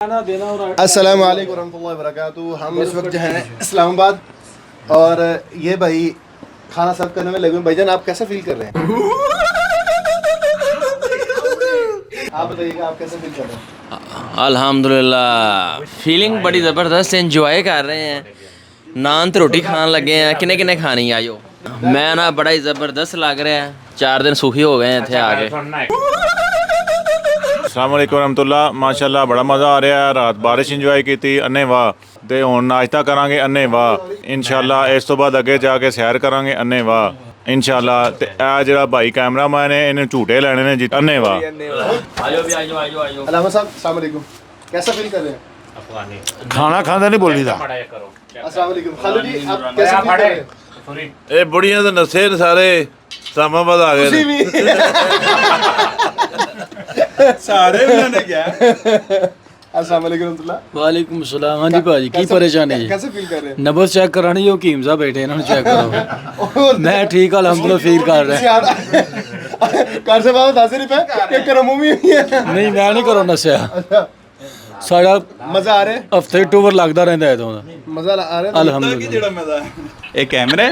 अस्सलाम वालेकुम रहमतुल्लाहि व बरकातुहू। हम इस वक्त जो है इस्लामाबाद और ये भाई खाना सर्व करने में लगे हुए। भाईजान आप कैसा फील कर रहे हैं? आप बताइएगा आप कैसा फील कर रहे हैं? अल्हम्दुलिल्लाह फीलिंग बड़ी ज़बरदस्त एंजॉय कर रहे हैं। नान तो रोटी खान लगे हैं। किन्ने किन्ने खानी आयो? मैं ना बड़ा ही ज़बरदस्त लग रहा है। 4 दिन सुखी हो गए इतने आके। अस्सलाम वालेकुम रहमतुल्लाह। माशाल्लाह बड़ा मज़ा आ रहा है। रात बारिश इंजॉय की थी अन्ने वाह ते हुण नाश्ता करांगे अन्ने वाह। इंशाल्लाह इस तो बाद अगे जाके सैर करांगे अन्ने वाह इंशाल्लाह। ते आ जिहड़ा भाई कैमरामैन है इन्हें झूठे लेने ने जी अन्ने वाह। आयो भी आयो आयो आयो। अलामा साहब अस्सलाम वालेकुम, कैसा फील कर रहे हैं? खाना खांदा नहीं बोली दा अस्सलाम वालेकुम खालू जी आप कैसा फील कर रहे हैं? ए बुढ़ियां तो नसे न सारे इस्लामाबाद आ गए भी सारे उन्होंने क्या अस्सलाम वालेकुम रहमतुल्लाह। वालेकुम सलाम। हाँ जी भाजी की परेशानी है? कैसे फील कर रहे हैं? नब्ज चेक करानी हो कीम साहब बैठे इन्होंने चेक करो। मैं ठीक अल्हम्दुलिल्लाह फील कर रहा घर से बाबा 10 रुपए के करो मूवी नहीं मैं नहीं करो नशा साड़ा मजा आ रहा है। हफ्ते टूर लगता रहता है तो मजा आ रहा है अल्हम्दुलिल्लाह। ਇਹ ਕੈਮਰਾ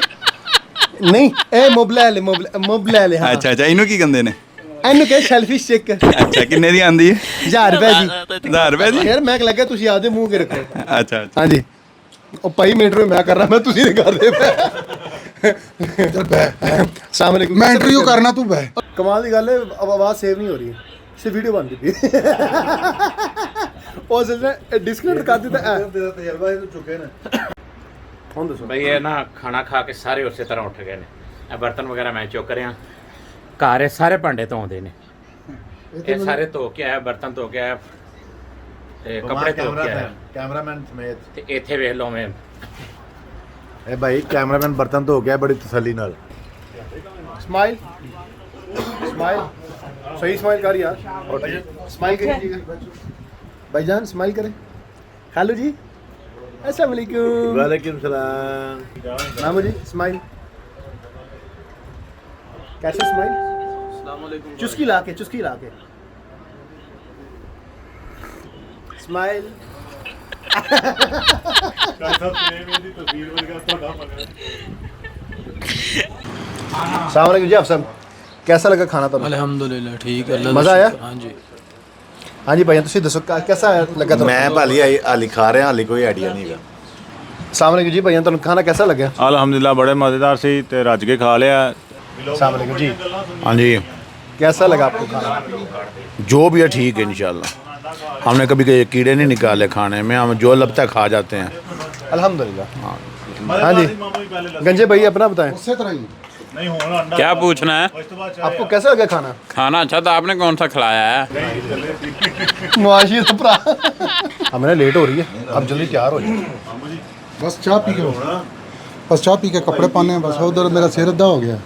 नहीं ए मोबाइल मोबाइल हां ਅੱਛਾ ਅੱਛਾ ਇਹਨੂੰ ਕੀ ਕਹਿੰਦੇ ਨੇ ਇਹਨੂੰ ਕਹੇ ਸੈਲਫੀ ਚੈੱਕ ਅੱਛਾ ਕਿੰਨੇ ਦੀ ਆਂਦੀ ਹੈ 1000 ਰੁਪਏ ਦੀ 1000 ਰੁਪਏ ਦੀ ਯਾਰ ਮੈਂ ਲੱਗਾ ਤੁਸੀਂ ਆਪਦੇ ਮੂੰਹ ਕੇ ਰੱਖੋ। ਅੱਛਾ ਅੱਛਾ ਹਾਂਜੀ ਉਹ ਭਾਈ ਮੀਟਰ ਮੈਂ ਕਰ ਰਹਾ ਮੈਂ ਤੁਸੀਂ ਨਹੀਂ ਕਰਦੇ अस्सलाम वालेकुम। मैं इंटरव्यू करना तू बह कमाल की गल है अब आवाज सेव नहीं हो रही है सिर्फ वीडियो बन चुकी है और जिसने डिस्कनेक्ट कर दिया तेरा तजर्बा है तो चुके ना ਹੁਣ ਦੱਸੋ ਬਈ ਇਹ ਨਾ ਖਾਣਾ ਖਾ ਕੇ ਸਾਰੇ ਉਸੇ ਤਰ੍ਹਾਂ ਉੱਠ ਗਏ ਨੇ। ਇਹ ਬਰਤਨ ਵਗੈਰਾ ਮੈਂ ਚੁੱਕ ਰਿਹਾ। ਘਰ ਇਹ ਸਾਰੇ ਭਾਂਡੇ ਧੋਂਦੇ ਨੇ। ਇਹ ਸਾਰੇ ਧੋ ਕੇ ਆਇਆ, ਬਰਤਨ ਧੋ ਕੇ ਆਇਆ ਤੇ ਕੱਪੜੇ ਧੋ ਕੇ ਆਇਆ कैमरामैन समेत ਤੇ ਇੱਥੇ ਵੇਖ ਲਓ ਮੈਂ ए भाई कैमरामैन बर्तन धो गया बड़ी तसल्ली नाल। स्माइल स्माइल सही स्माइल कर यार स्माइल करिए भाईजान स्माइल करें। खालू जी अस्सलाम वालेकुम। वालेकुम सलाम। मामू जी स्माइल कैसे स्माइल? अस्सलाम वालेकुम। चुस्की ला के स्माइल अस्सलाम वालेकुम जी आप सब कैसा लगा खाना तो? अल्हम्दुलिल्लाह ठीक है। मज़ा आया? हाँ जी हाँ जी भैया तुसी दसो कैसा लगा तो? मैं भाली हाली खा रहा हाली कोई आइडिया नहीं है। अस्सलाम वालेकुम जी भैया तुहानू खाना कैसा लगा? अल्हम्दुलिल्लाह बड़े मज़ेदार सी ते रज के खा लिया। अस्सलाम वालेकुम जी हाँ जी कैसा लगा आपको खाना? जो भी है ठीक है इंशाल्लाह। हमने कभी कीड़े नहीं निकाले खाने में, हम जो लगता है खा जाते हैं अल्हम्दुलिल्लाह। हाँ जी गंजे भाई अपना बताएं क्या पूछना है? आपको कैसा लगा खाना? खाना अच्छा था। आपने कौन सा खिलाया है? मुआशी तो भरा हमें लेट हो रही है अब जल्दी तैयार हो जाए। बस चाह पी के बस चाह पी के कपड़े पाने हैं बस। उधर मेरा सिर अद्धा हो गया।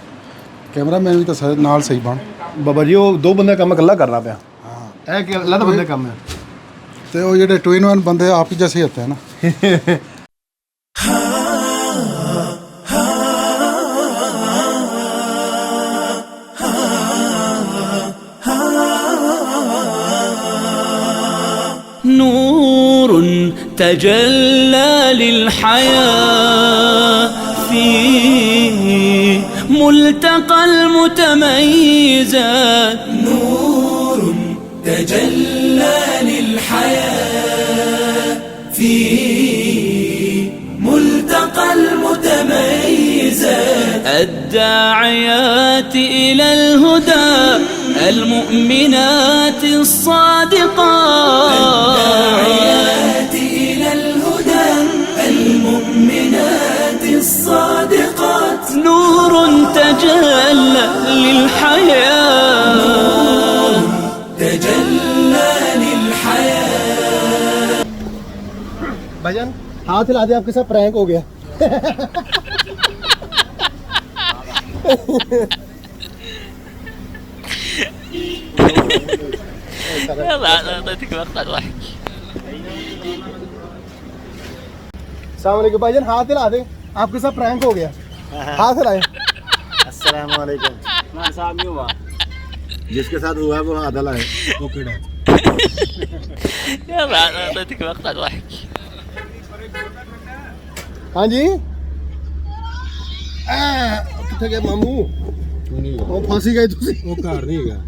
कैमरा मैन भी तो नाल सही बन बाबा जी वो 2 बंदे काम इकल्ला करना पाया। हाँ अलग बंदे काम है तो वो जो ट्विन वन बंदे आप ही जैसे होते हैं ना। نور تجلى للحياة في ملتقى المتميزات. نور تجلى للحياة في ملتقى المتميزات. الداعيات إلى الهدى المؤمنات الصادقات. الداعيات إلى الهدى المؤمنات الصادقات. نور تجلى للحياة. نور تجلى للحياة. भाईजान हाथ हिला दे आपके साथ प्रैंक हो गया। अस्सलाम वालेकुम भाईजान हाथ हिला दे आपके साथ प्रैंक हो गया। हाथ हिलाए। अस्सलाम वालेकुम। साहब नहीं हुआ जिसके साथ हुआ है वो आदला है वो कीड़ा है। يلا اعطيتك مقطع ضحك. हाँ जी किथे गए मामू ਉਹ ਫਾਸੀ ਗਏ ਤੁਸੀਂ ਉਹ ਘਰ ਨਹੀਂ ਹੈਗਾ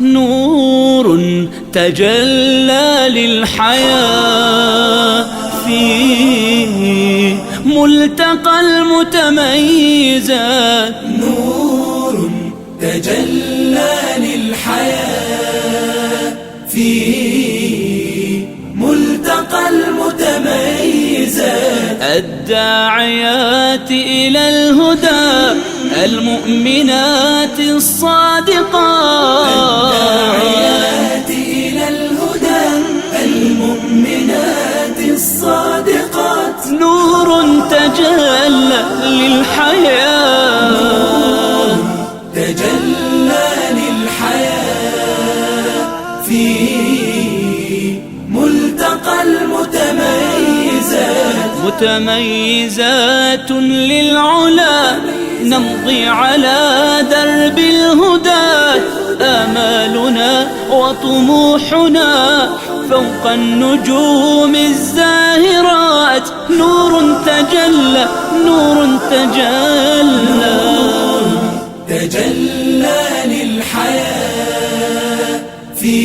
نور تجلى للحياة في ملتقى المتميزات. نور تجلى للحياة في ملتقى المتميزات. الداعيات إلى الهدى المؤمنات الصادقات. الداعيات إلى الهدى المؤمنات الصادقات. نور تجلى للحياة. نور تجلى للحياة في ملتقى المتميزات. متميزات للعلا نمضي على درب الهدى. آمالنا وطموحنا فوق النجوم الزاهرات. نور تجلى نور تجلى تجلى للحياة في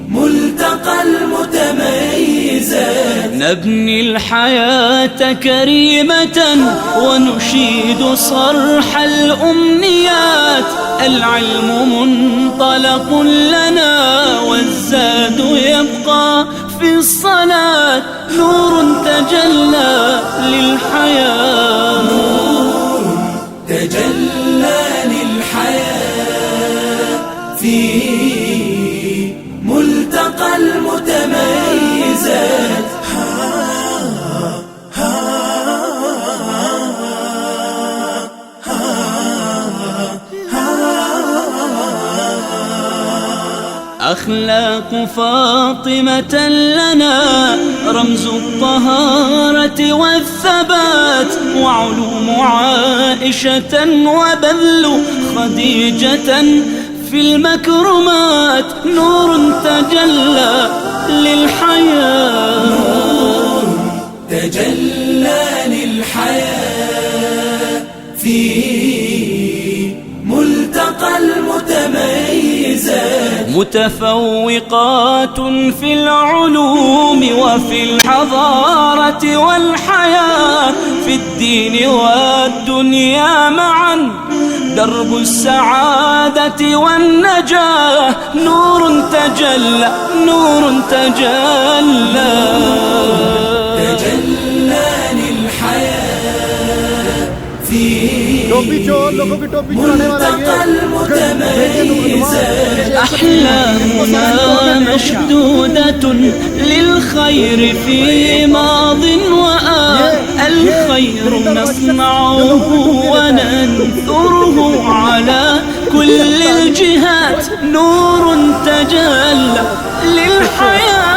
ملتقى المتميزات. نبني الحياة كريمة ونشيد صرح الأمنيات. العلم منطلق لنا والزاد يبقى في الصلاة. نور تجلى للحياة. نور تجلى للحياة في ملتقى المتميزات. أخلاق فاطمة لنا رمز الطهارة والثبات. وعلوم عائشة وبذل خديجة في المكرمات. نور تجلى للحياة. نور تجلى للحياة في ملتقى المتميزات. متفوقات في العلوم وفي الحضارة والحياة. في الدين والدنيا معا درب السعادة والنجاة. نور تجلى نور تجلى تجلى للحياة في ملتقى المتميزات. أحلامنا مشدودة للخير في ماض وآت. الخير نصنعه وننثره على كل الجهات. نور تجلى للحياة.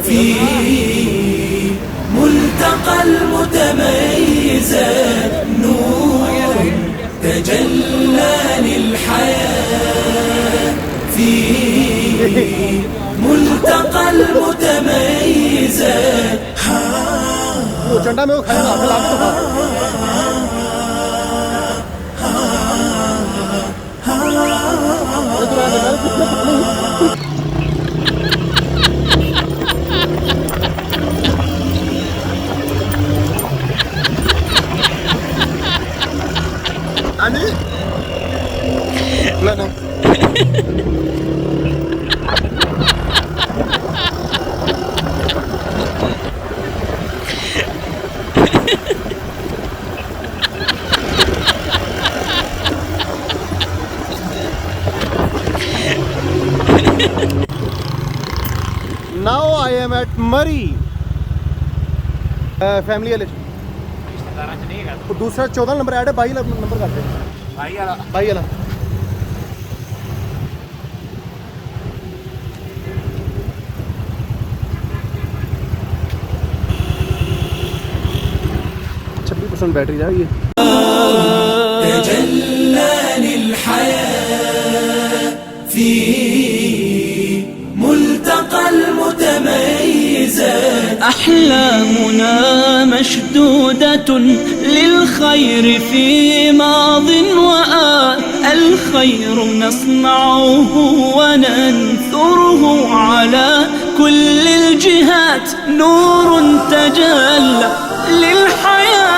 في ملتقى المتميزات. نور تجلى للحياة في ملتقى المتميزات. चंडा में वो खाएगा खिला के Now I am at Murray family वाले दूसरा 14 नंबर ऐड है 22 नंबर करते हैं 22 वाला बैटरी जाएगी تجلى للحياة في ملتقى المتميزات أحلامنا مشدودة للخير في ماض وآت الخير نصنعه وننثره على كل الجهات نور تجلى للحياة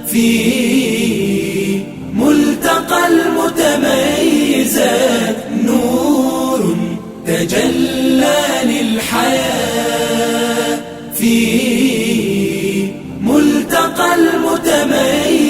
في ملتقى المتميزات نور تجلى للحياة في ملتقى المتميزات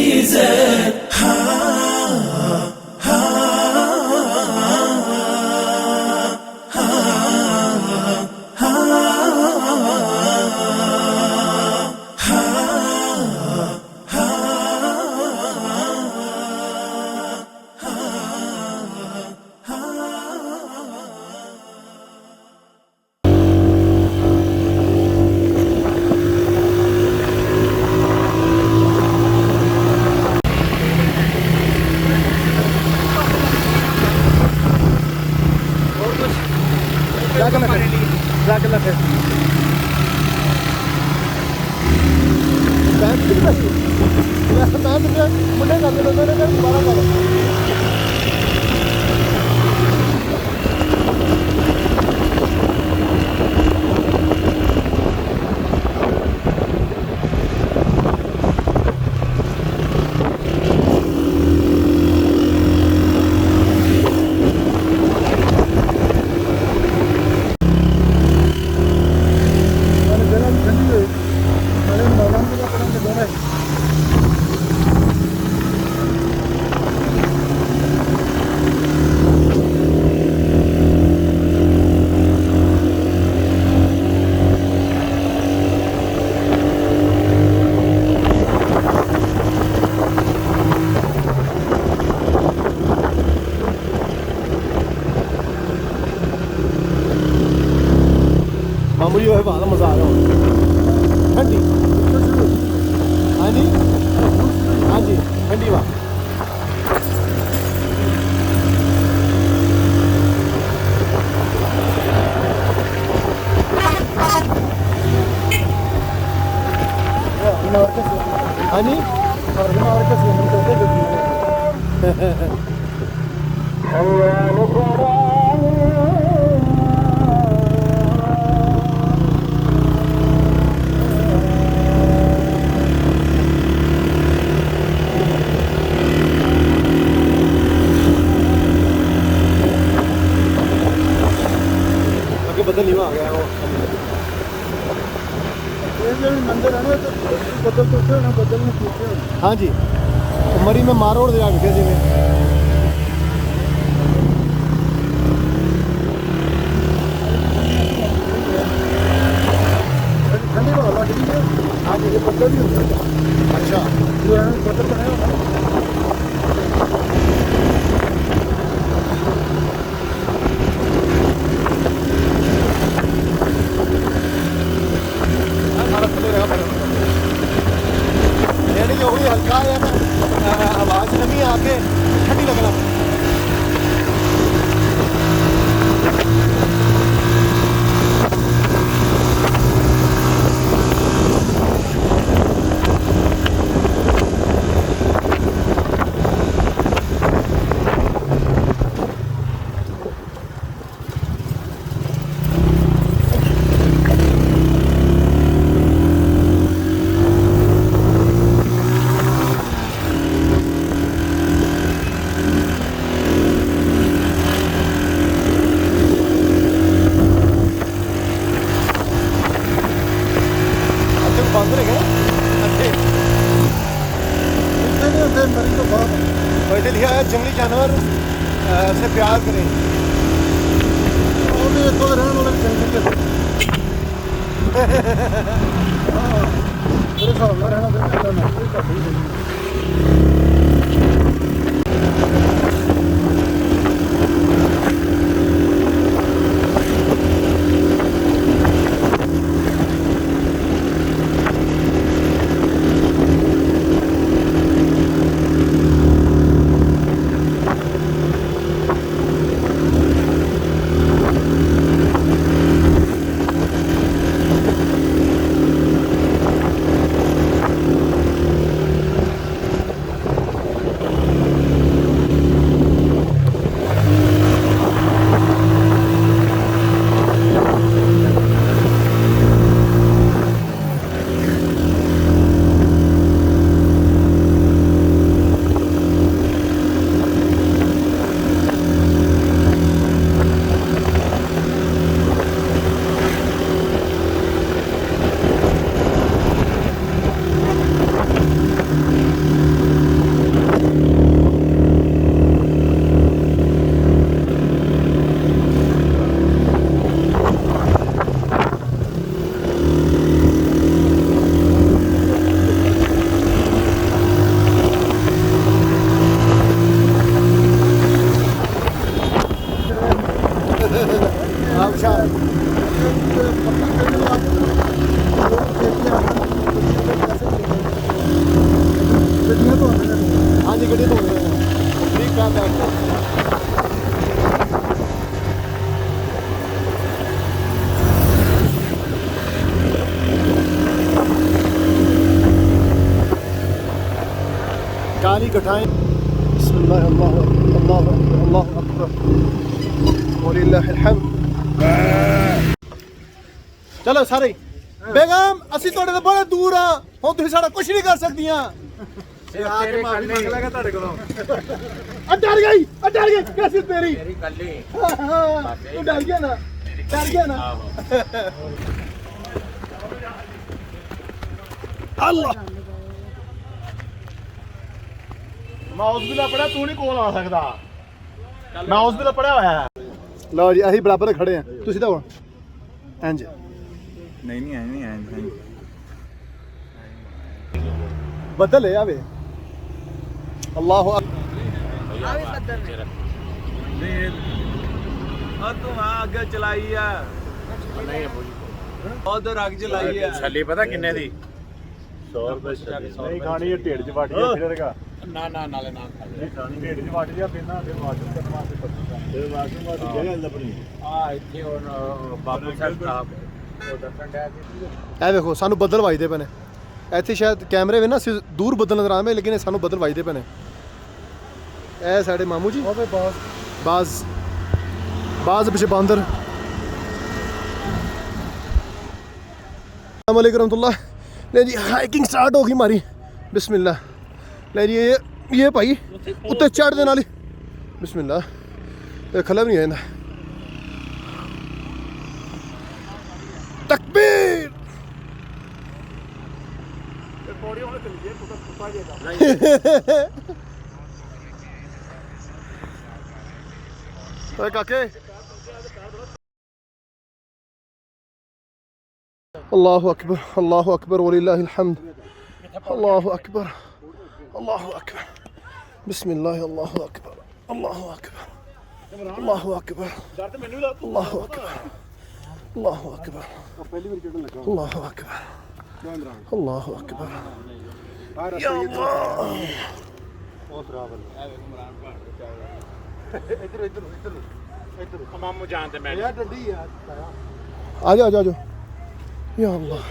मामूली है बहुत मज़ा आ रहा है ठंडी हाँ जी हाँ जी ठंडी वाह हाँ जी बदल नहीं आ गया वो मंदिर है ना बदल तो ना बदल में पूछे हाँ जी मरी में मारोड़ दे आगे जी में ठंडी वाला ठीक है हाँ जी ये बदल भी होता है अच्छा जो है बदल बनाया हल्का है ना आवाज़ नमी आके ठंडी लगना पे लिखा है जंगली जानवर से प्यार करें। और भी तो रहने वाले जंगल के मेरे साथ रहना देना हाँ जी गड्डी तो ठीक काम है। काली कटाएं। बिस्मिल्लाह अल्लाहु अकबर वलिल्लाहिल हम्द। चलो सारे बेगम ਅਸੀਂ ਤੁਹਾਡੇ ਤੋਂ ਬੜੇ ਦੂਰ ਆ ਹੁਣ ਤੁਸੀਂ ਸਾਡਾ ਕੁਝ ਨਹੀਂ ਕਰ ਸਕਦੀਆਂ। ਆ ਕੇ ਮਾਫੀ ਮੰਗ ਲੈਗਾ ਤੁਹਾਡੇ ਕੋਲੋਂ। ਡਰ ਗਈ कैसी तेरी मेरी कल्ली। तू डर गया ना अल्लाह मैं उस बिला पढ़ा तू नहीं कोल आ सकदा मैं उस बिला पढ़ा होया है। लो जी ਅਸੀਂ ਬਰਾਬਰ ਖੜੇ ਆ ਤੁਸੀਂ ਤਾਂ ਇੰਜ नहीं बदल है आवे अल्लाह तू हाँ अगे चलाई है उधर आग चलाई है ਛੱਲੀ ਪਤਾ ਕਿੰਨੇ ਦੀ 100 रुपए नहीं खानी ये ढेड़ च वट गया फिर का ਨਾ ਨਾਲੇ ਨਾ ਖਾ नहीं खानी ढेड़ च वट गया फिर ना फिर वाशरूम करने वास्ते फिर वाशरूम वास्ते जगह लभनी ਆ ਇੱਥੇ ਹੁਣ ਬਾਬੂ ਸਾਹਿਬ ਸਾਹਿਬ ਉਹ ਦੱਸਣ ਡਿਆ ਸੀ ਇਹ ਵੇਖੋ ਸਾਨੂੰ ਬੱਦਲ ਵੱਜਦੇ ਪਏ ਨੇ ਇੱਥੇ ਸ਼ਾਇਦ ਕੈਮਰੇ ਵੇ ਨਾ ਦੂਰ ਬੱਦਲ ਨਜ਼ਰ ਆਵੇ ਲੇਕਿਨ ਸਾਨੂੰ ਬੱਦਲ ਵੱਜਦੇ ਪਏ ਨੇ। ਇਹ ਸਾਡੇ ਮਾਮੂ ਜੀ ਹੋਵੇ ਬਾਜ਼ ਪਿੱਛੇ ਬਾਂਦਰ। अस्सलाम वालेकुम रहमतुल्लाह। ले जी हाइकिंग स्टार्ट होगी हमारी बिस्मिल्लाह। ले जी ये भाई उत्ते चढ़ देने वाली बिस्मिल्लाह खला भी नहीं आया तकबीर। काके अल्लाहु अकबर वलिल्लाहिल हम्द। अल्लाहु अकबर बिस्मिल्लाह अल्लाहु अकबर अल्लाहु अकबर अल्लाहु अकबर अल्लाहु अकबर अल्लाहु अकबर अल्लाहु अकबर अल्लाहु अकबर या अल्लाह। ਮਾਮੂ ਜਾਣ ਤੇ ਮੈਂ आ जाओ या अल्लाह।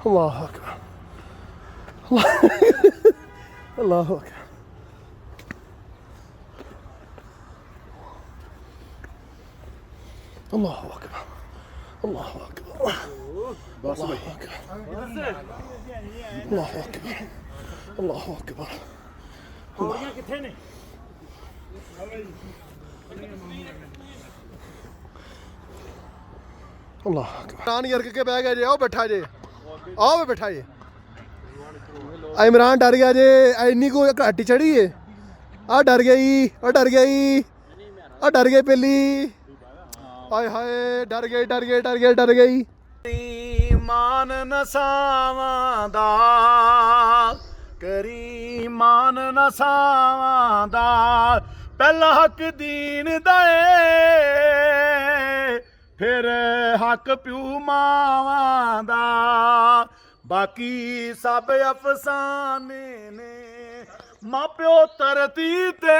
अल्लाह अकबर अल्लाह अकबर अल्लाह अकबर अल्लाह अकबर अल्लाह अकबर अल्लाह अकबर अल्लाह अकबर ਅੱਲਾਹ ਇਮਰਾਨ ਯਰਕ ਕੇ ਬਹਿ ਗਿਆ ਜੇ ਆਓ ਬੈਠਾ ਜੇ ਆਓ ਬੈਠਾ ਜੇ ਇਮਰਾਨ ਡਰ ਗਿਆ ਜੇ ਇੰਨੀ ਕੋ ਘਾਟੀ ਚੜੀ ਏ ਆ ਡਰ ਗਈ ਆ ਡਰ ਗਈ ਆ ਡਰ ਗਈ ਪਹਿਲੀ ਆਏ ਹਾਏ ਡਰ ਗਈ ਡਰ ਗਈ ਡਰ ਗਈ ਡਰ ਗਈ ਮਾਨ ਨਸਾਵਾਂ ਦਾ ਕਰੀ ਮਾਨ ਨਸਾਵਾਂ ਦਾ ਪਹਿਲਾ ਹੱਕ ਦੀਨ ਦਾ ਏ ਫਿਰ ਹੱਕ ਪਿਓ ਮਾਵਾਂ ਦਾ ਬਾਕੀ ਸਭ ਅਫਸਾਨੇ ਨੇ ਮਾਪਿਓ ਧਰਤੀ ਤੇ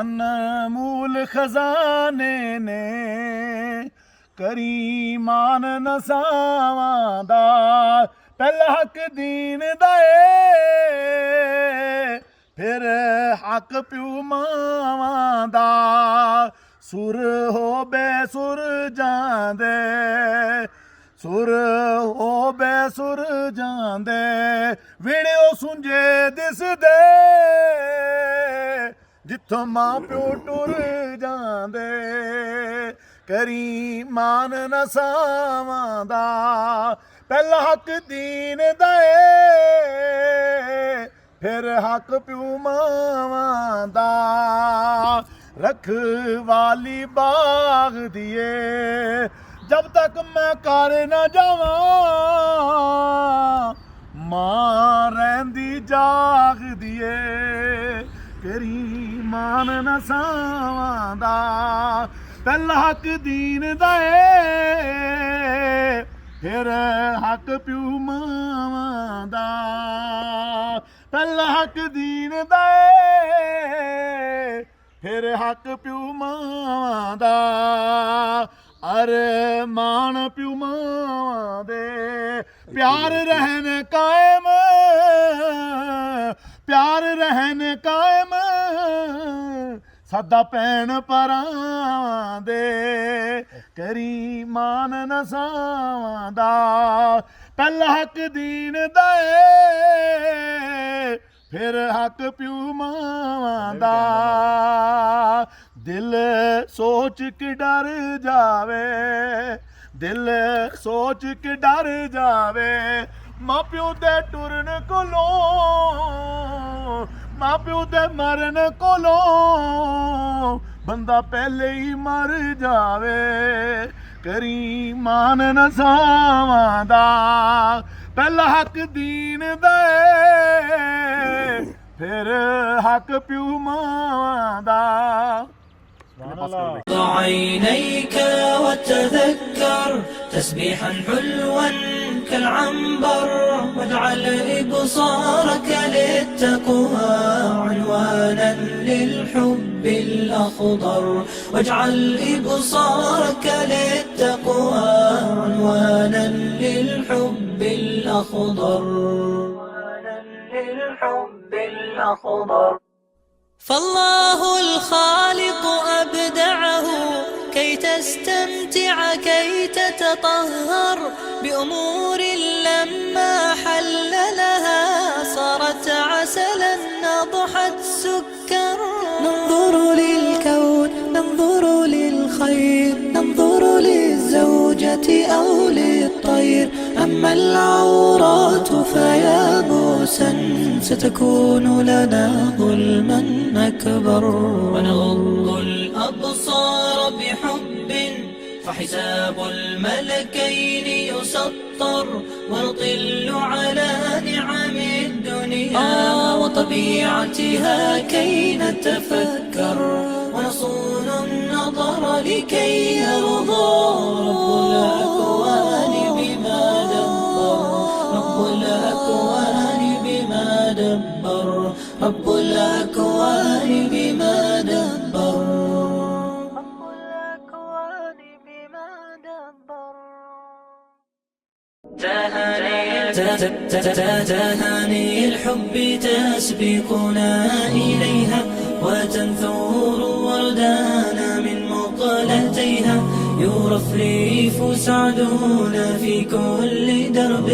ਅਨਮੋਲ ਖਜ਼ਾਨੇ ਨੇ ਕਰੀ ਮਾਨ ਨਸਾਵਾਂ ਦਾ ਪਹਿਲਾ ਹੱਕ ਦੀਨ ਦਾ ਏ ਫਿਰ ਹੱਕ ਪਿਓ ਮਾਵਾਂ ਦਾ ਸੁਰ ਹੋ ਬੇਸੁਰ ਜਾਂਦੇ ਸੁਰ ਹੋ ਬੇਸੁਰ ਜਾਂਦੇ ਵੀੜਿਓ ਸੁੰਝੇ ਦਿਸਦੇ ਜਿੱਥੋਂ ਮਾਂ ਪਿਓ ਟੁਰ ਜਾਂਦੇ ਕਰੀ ਮਾਨ ਨਸਾਵਾਂ ਦਾ ਪਹਿਲਾ ਹੱਕ ਦੀਨ ਦਾ ਏ ਫਿਰ ਹੱਕ ਪਿਓ ਮਾਵਾਂ ਦਾ रखवाली बाग दिए जब तक मैं कर न जावां मां रहंदी जाग दिए करी मान न सावां दा पहला हक दीन दा ए फिर हक प्यू मावां दा पहला हक दीन दा ए फिर हक प्यू मावां दा अरे मान प्यू मावां दे प्यार रहन कायम प्यार रहन कायम सदा भैन भरावां दे करी मान नसावां दा पहला हक दीन दा फिर हक प्यू मावां दा दिल सोच के डर जावे दिल सोच के डर जावे मां प्यो दे टुरन कोलों मां प्यो दे मरन कोलों बंदा पहले ही मर जावे करी मान नसावां दा पहला हक दीन दा फिर हक प्यू मावां दा عينيك وتذكر تسبيحا حلوا كالعنبر واجعل إبصارك للتقوى عنوانا للحب الأخضر واجعل إبصارك للتقوى عنوانا للحب الأخضر للحب الأخضر فالله الخالق أبدعه كي تستمتع كي تتطهر بأمور لما حل لها صارت عسلا نضحت سكر ننظر للكون ننظر للخير ننظر للزوجة أو للطير أما العورات فيا موسى ستكون لنا ظلما أكبر ونغض الأبصار بحب فحساب الملكين يسطر ونطل على نعم الدنيا وطبيعتها كي نتفكر ونصون النظر لكي يرضى رب الأكوان بما دبر رب الأكوان بما دبر رب الأكوان بما دبر رب الأكوان بما دبر تهاني الحب تسبقنا إليها وتنثور وردانا من مقلتيها يرفرف سعدنا في كل درب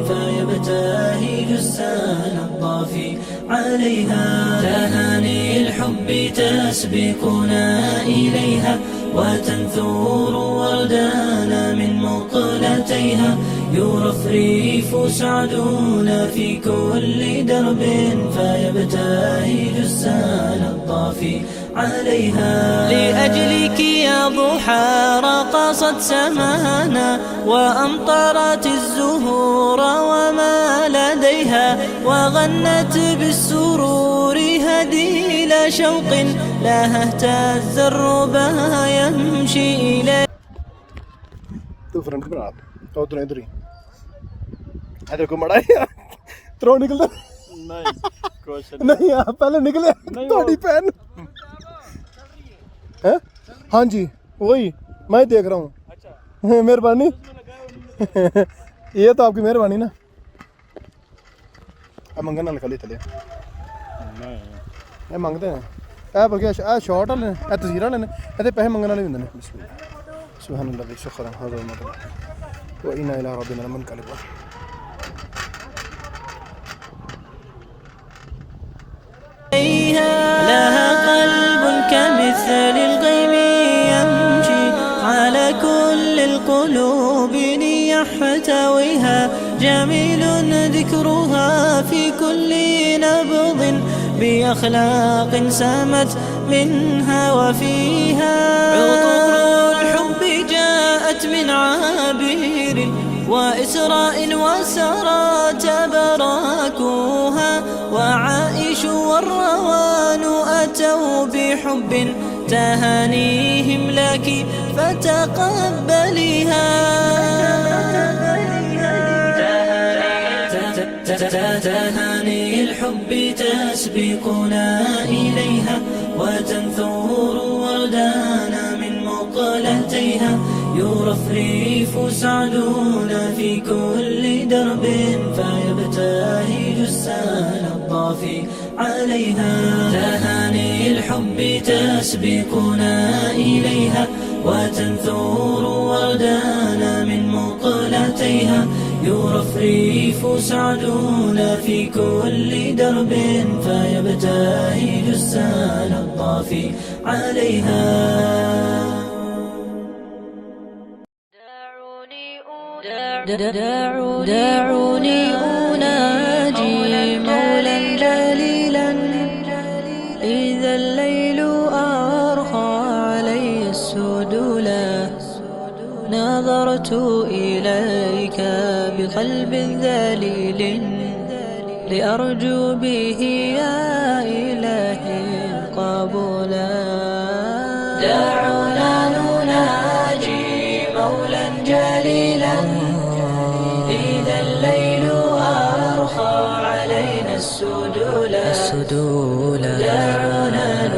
فيبدأ فيبتهج السال الضافي عليها. تهاني الحب تسبقنا إليها وتنثور وردانا من مقلتيها. يرفرف سعدنا في كل درب فيبتهج السال الضافي عليها. لأجلك يا ضحى رقصت سمانا وأمطرت الزهور وما لديها وغنت بالسرور هديل شوق لها اهتز الربا يمشي إليه. तू फ्रंट बना उधर इधर ही इधर को मड़ा त्रो निकलता नहीं आप पहले निकले थोड़ी पैन है। हाँ जी वही मैं देख रहा हूँ। मेहरबानी ये तो आपकी मेहरबानी ना। अब मंगन नाल खाली चले ये मंगते हैं ए बल्कि ए शॉर्ट वाले ए तस्वीर वाले ने ए पैसे मंगने वाले होंगे ने। सुभान अल्लाह व शुक्र हज़र व इन्ना इला रब्बिना लमुनक़लिबून। لها قلب كمثل الغيم يمشي على كل القلوب يحتويها. جميل ذكرها في كل نبض بأخلاق سامت منها وفيها. عطور الحب جاءت من عابر وإسراء وسرى تبراكوها. وعائش والروان أتوا بحب تهانيهم لك فتقبليها. تهاني الحب تسبقنا إليها وتنثور وردانا من مقلتيها. يرفرف سعدنا في كل درب فيبتهج السال الضافي عليها. تهاني الحب تسبقنا إليها وتنثور وردانا من مقلتيها. يرفرف سعدنا في كل درب فيبتهج السال الضافي عليها. دعوني أناجي مولا جليلا إذا الليل أرخى علي السدولا. نظرت إليك بقلب ذليل لأرجو به يا إلهي قبولا. دعونا نناجي مولا جليلا إذا الليل أرخى علينا السدولا.